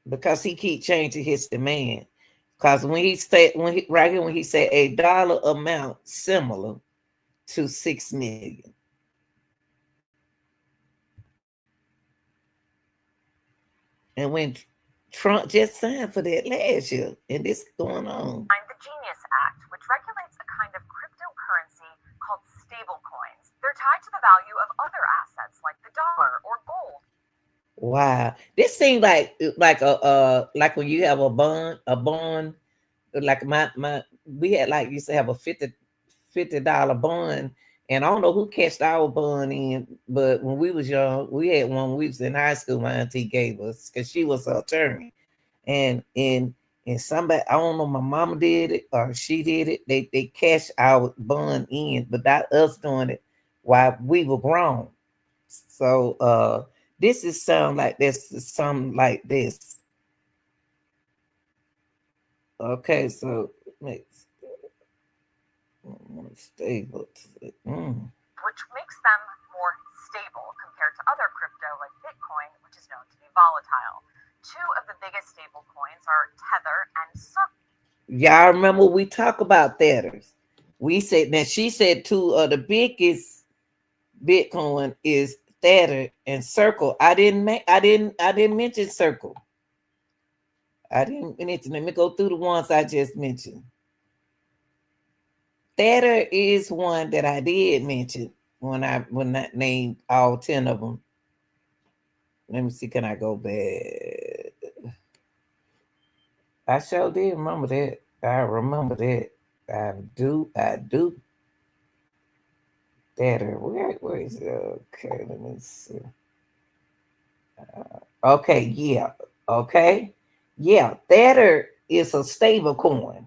Speaker 1: Because he keep changing his demand. Because when he said when he said $1 amount similar to 6 million. And when Trump just signed for that last year, and this is going on.
Speaker 3: The Genius Act, which regulates a kind of cryptocurrency called stablecoins. They're tied to the value of other assets like the dollar or gold.
Speaker 1: Wow, this seems like like when you have a bond, like my we had like used to have a $50 bond, and I don't know who cashed our bond in, but when we was young, we had one. When we was in high school, my auntie gave us because she was an attorney, and somebody, I don't know, my mama did it or she did it. They cashed our bond in, but not us doing it while we were grown. So this is sound like this is something like this. Okay, so next stable.
Speaker 3: Which makes them more stable compared to other crypto like Bitcoin, which is known to be volatile. Two of the biggest stable coins are Tether and Circle.
Speaker 1: Y'all remember we talk about Tethers. We said, now she said two of the biggest Bitcoin is Tether and Circle. I didn't mention Circle. I didn't mention. Let me go through the ones I just mentioned. Tether is one that I did mention when I named all 10 of them. Let me see, can I go back? I sure did remember that. I remember that. I do. Tether. Where is it? Okay, let me see. Okay, yeah. Okay. Yeah, Tether is a stable coin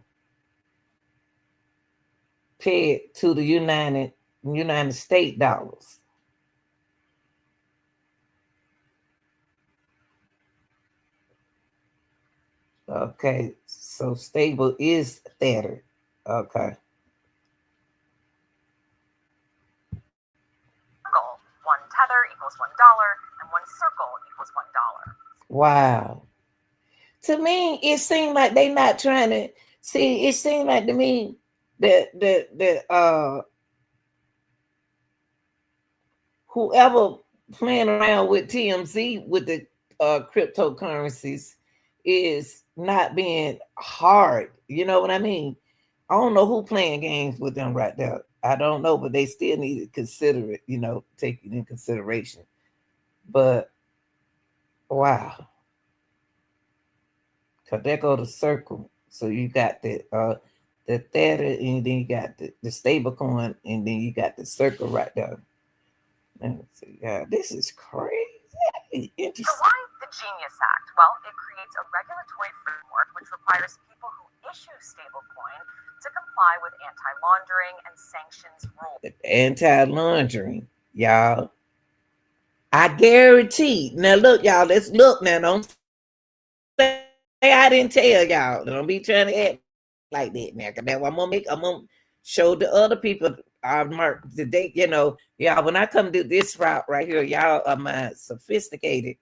Speaker 1: pegged to the United States dollars. Okay, so stable is Tether. Okay.
Speaker 3: One Tether equals $1, and one Circle equals $1.
Speaker 1: Wow. To me, it seemed like they not trying to see. It seemed like to me that whoever playing around with TMZ with the cryptocurrencies is not being hard. You know what I mean? I don't know who playing games with them right there. I don't know, but they still need to consider it, take it in consideration. But wow. Cause there go the Circle. So you got the the Tether, and then you got the stable coin, and then you got the circle right there. Let me see. Yeah, this is crazy. Interesting.
Speaker 3: So why the Genius Act? Well, it creates a regulatory framework which requires people who issue stablecoin to comply with anti-laundering and sanctions rules.
Speaker 1: Anti-laundering, y'all. I guarantee. Now look, y'all. Let's look now. Don't say I didn't tell y'all. Don't be trying to act like that now. Cause that's what I'm gonna show the other people. Mark the date. Y'all. When I come to this route right here, y'all are my sophisticated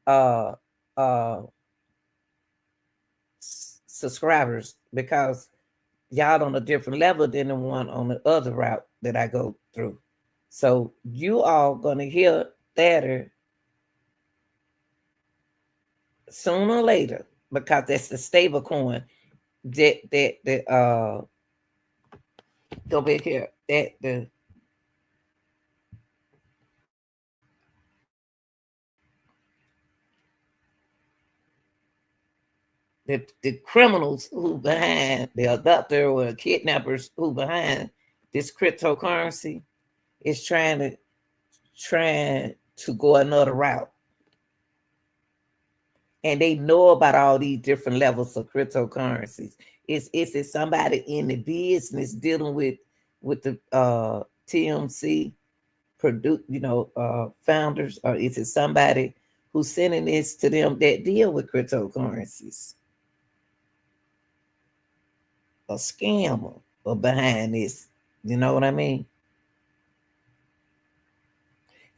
Speaker 1: uh uh subscribers, because y'all on a different level than the one on the other route that I go through. So you all gonna hear that sooner or later, because that's the stable coin that go back here, that the criminals who behind the abductor or kidnappers who behind this cryptocurrency is trying to go another route. And they know about all these different levels of cryptocurrencies. Is it somebody in the business dealing with the TMC founders, or is it somebody who's sending this to them that deal with cryptocurrencies? A scammer or behind this, you know what I mean?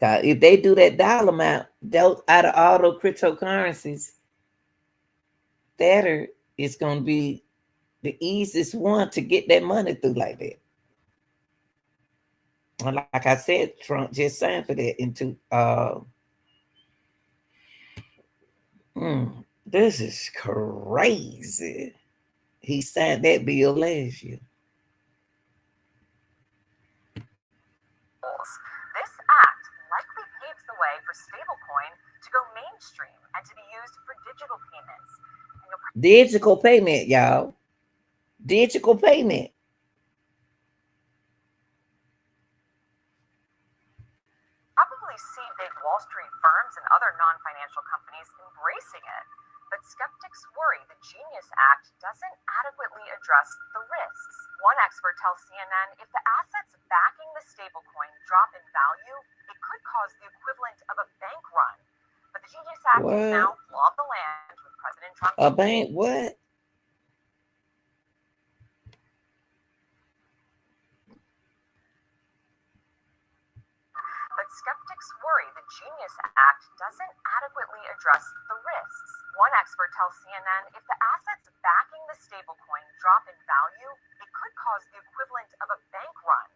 Speaker 1: If they do that dollar amount, those out of all those cryptocurrencies, Tether is going to be the easiest one to get that money through like that. And like I said, Trump just signed for that into this is crazy. He signed that bill last year.
Speaker 3: This act likely paves the way for stablecoin to go mainstream and to be used for digital payments.
Speaker 1: Digital payment, y'all. Digital payment.
Speaker 3: Probably see big Wall Street firms and other non-financial companies embracing it. But skeptics worry the Genius Act doesn't adequately address the risks. One expert tells CNN if the assets backing the stablecoin drop in value, it could cause the equivalent of a bank run. But the Genius Act is now law of the land with President Trump.
Speaker 1: A bank what?
Speaker 3: But skeptics worry the Genius Act doesn't adequately address the risks. One expert tells CNN if the assets backing the stablecoin drop in value, it could cause the equivalent of a bank run.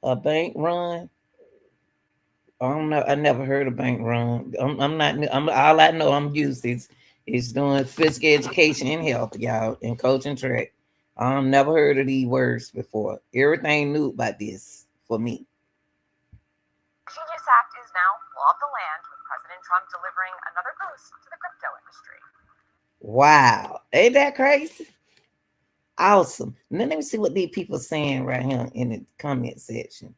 Speaker 1: A bank run? I don't know. I never heard of bank run. I'm not. I'm all I know. I'm used is doing physical education and health, y'all, and coaching track. I've never heard of these words before. Everything new about this for me.
Speaker 3: Genius Act is now law of the land with President Trump delivering another boost to the crypto industry.
Speaker 1: Wow. Ain't that crazy? Awesome. Now let me see what these people saying right here in the comment section.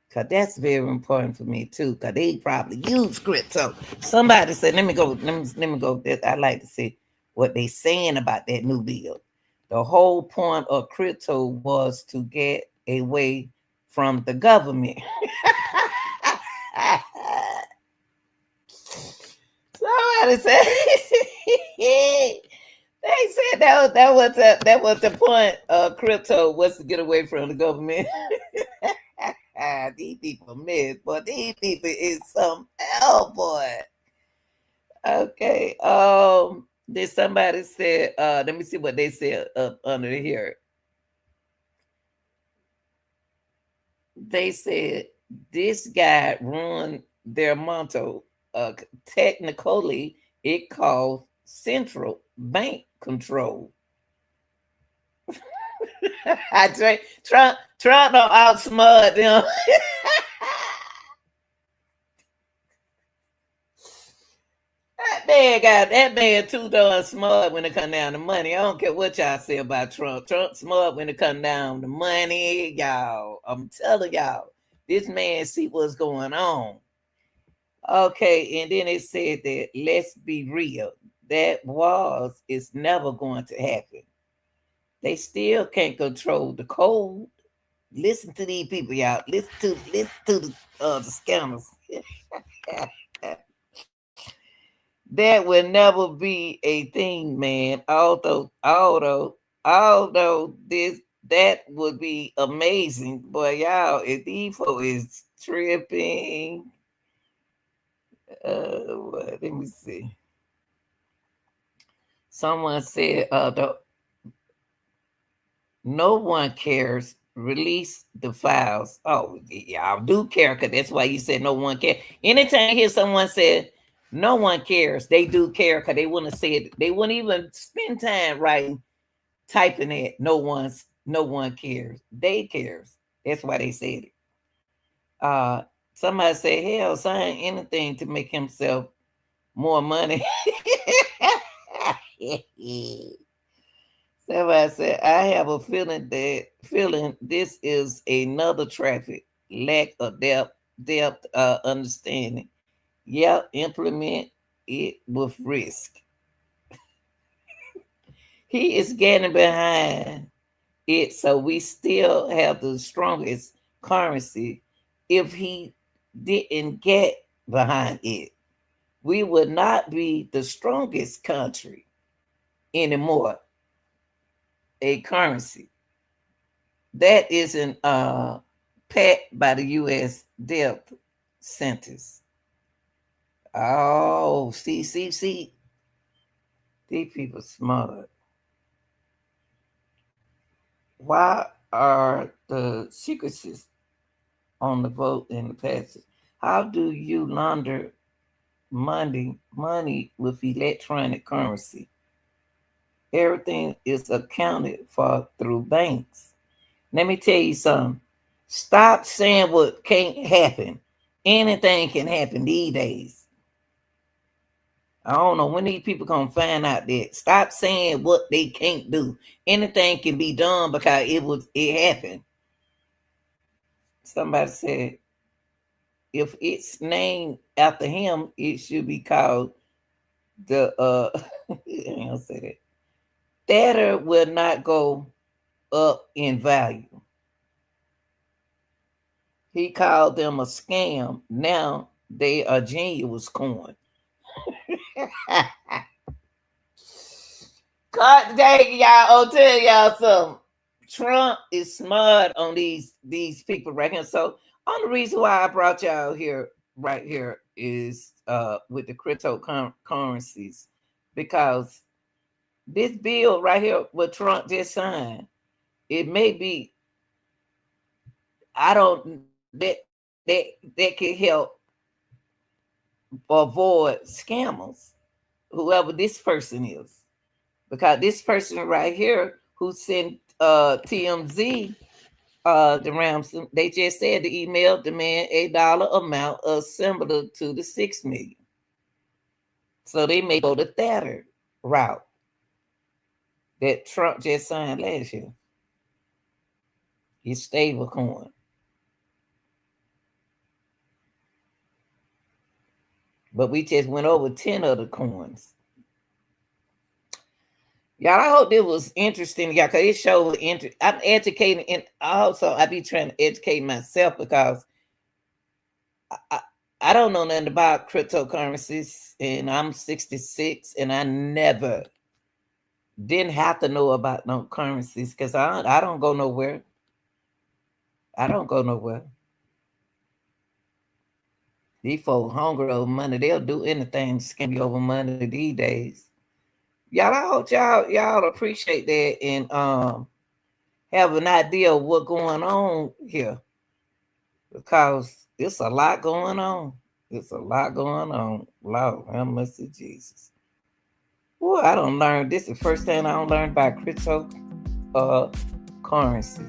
Speaker 1: Because that's very important for me too. Because they probably use crypto. Somebody said, let me go. Let me go. I like to see what they saying about that new bill. The whole point of crypto was to get away from the government. Somebody said they said that was the point of crypto, was to get away from the government. These people miss, but these people is some hell, boy. Okay. Did somebody said? Let me see what they said up under here. They said this guy ruined their motto. Technically, it calls central bank control. I think Trump don't outsmart them. that man too darn smart when it come down to money. I don't care what y'all say about Trump. Trump smart when it come down to money, y'all. I'm telling y'all, this man see what's going on. Okay, and then it said that let's be real. That is never going to happen. They still can't control the cold. Listen to these people, y'all. Listen to the scammers. That will never be a thing, man. Although this that would be amazing, boy, y'all. If Defo is tripping, let me see. Someone said, no one cares. Release the files. Oh, y'all do care because that's why you said no one cares. Anytime you hear someone say no one cares, they do care because they wouldn't say it. They wouldn't even spend time writing, typing it. No one cares. They cares. That's why they said it. Somebody said, hell, sign anything to make himself more money. Somebody said, I have a feeling this is another traffic lack of depth understanding. Yeah, implement it with risk. He is getting behind it, so we still have the strongest currency. If he didn't get behind it, we would not be the strongest country anymore. A currency that isn't packed by the U.S. death sentence. Oh, see. These people smart. Why are the secrecies on the vote in the passage? How do you launder money with electronic currency? Everything is accounted for through banks. Let me tell you something. Stop saying what can't happen. Anything can happen these days. I don't know when these people gonna find out that. Stop saying what they can't do. Anything can be done because it happened. Somebody said if it's named after him, it should be called the hang on, say that. Data will not go up in value. He called them a scam. Now they are genuine coin. God dang y'all! I'll tell y'all something. Trump is smart on these people right here. So on the reason why I brought y'all here right here is with the cryptocurrencies, because this bill right here, what Trump just signed, it may be, I don't that can help avoid scammers, whoever this person is, because this person right here who sent TMZ the ransom, they just said the email demand $8 amount similar to the 6 million. So they may go the Thatcher route that Trump just signed last year. His stable coin. But we just went over 10 other coins. Y'all, I hope this was interesting, y'all, because it showed interest. I'm educating, and also I be trying to educate myself because I don't know nothing about cryptocurrencies, and I'm 66, and I never didn't have to know about no currencies because I don't go nowhere. I don't go nowhere. These folks hungry over money. They'll do anything to scam you over money these days. Y'all, I hope y'all appreciate that and have an idea of what's going on here, because it's a lot going on. It's a lot going on. Lord, have mercy, Jesus. Well, I don't learn. This is the first thing I don't learn about crypto currency.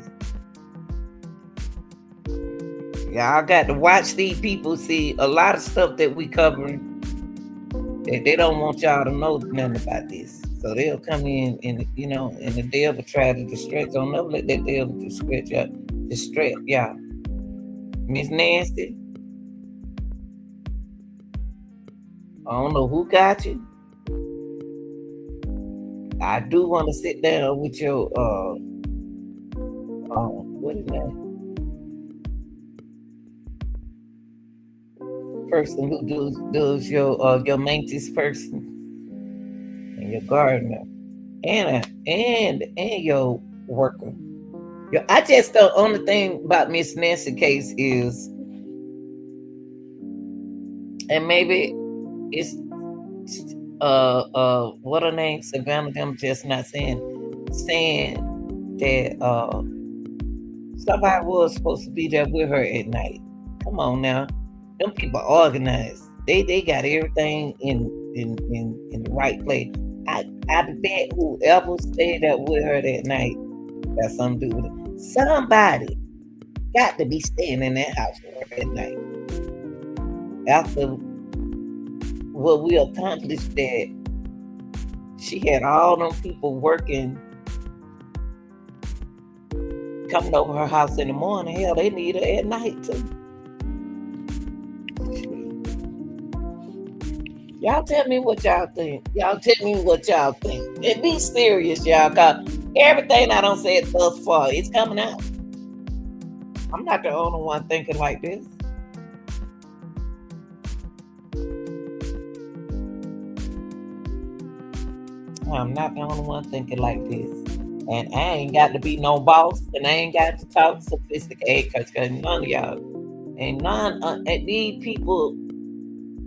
Speaker 1: Yeah, I got to watch these people. See a lot of stuff that we covering. They don't want y'all to know nothing about this. So they'll come in and and the devil try to distract. Don't never let that devil distract y'all. Miss Nancy, I don't know who got you. I do want to sit down with your what is that? Person who does your maintenance person and your gardener and your worker. I just the only thing about Miss Nancy case is, and maybe it's what her name, Savannah, them just not saying that somebody was supposed to be there with her at night. Come on now, them people organized. They got everything in the right place. I bet whoever stayed there with her that night got something to do with it. Somebody got to be staying in that house with her at night. After what we accomplished, that she had all them people working, coming over her house in the morning. Hell, they need her at night too. Y'all tell me what y'all think. And be serious, y'all, cause everything I done said thus far, it's coming out. I'm not the only one thinking like this. I'm not the only one thinking like this. And I ain't got to be no boss, and I ain't got to talk sophisticated, because none of y'all, and these people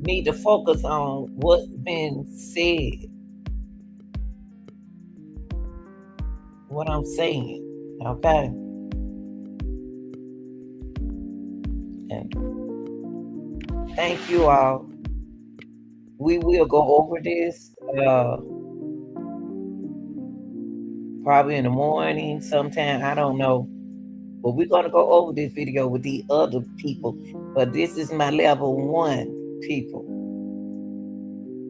Speaker 1: need to focus on what's been said. What I'm saying, okay? And thank you all. We will go over this probably in the morning sometime. I don't know. But we're going to go over this video with the other people. But this is my level 1 people.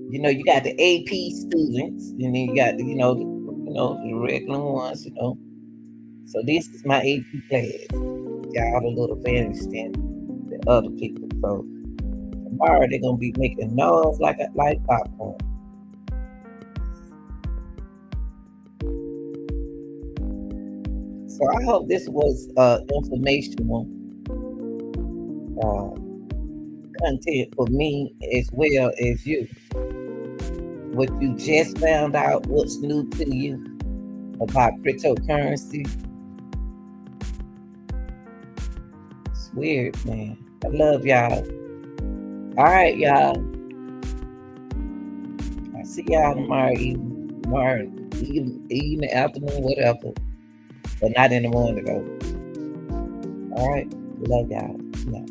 Speaker 1: You got the AP students, and then you got the, the regular ones, So this is my AP class. Y'all a little fancy than the other people. So tomorrow they're gonna be making noise like popcorn. So I hope this was informational content for me as well as you. What you just found out, what's new to you about cryptocurrency. It's weird, man. I love y'all. All right, y'all. I'll see y'all tomorrow evening, afternoon, whatever. But not in the morning, though. All right. Love y'all. Yeah.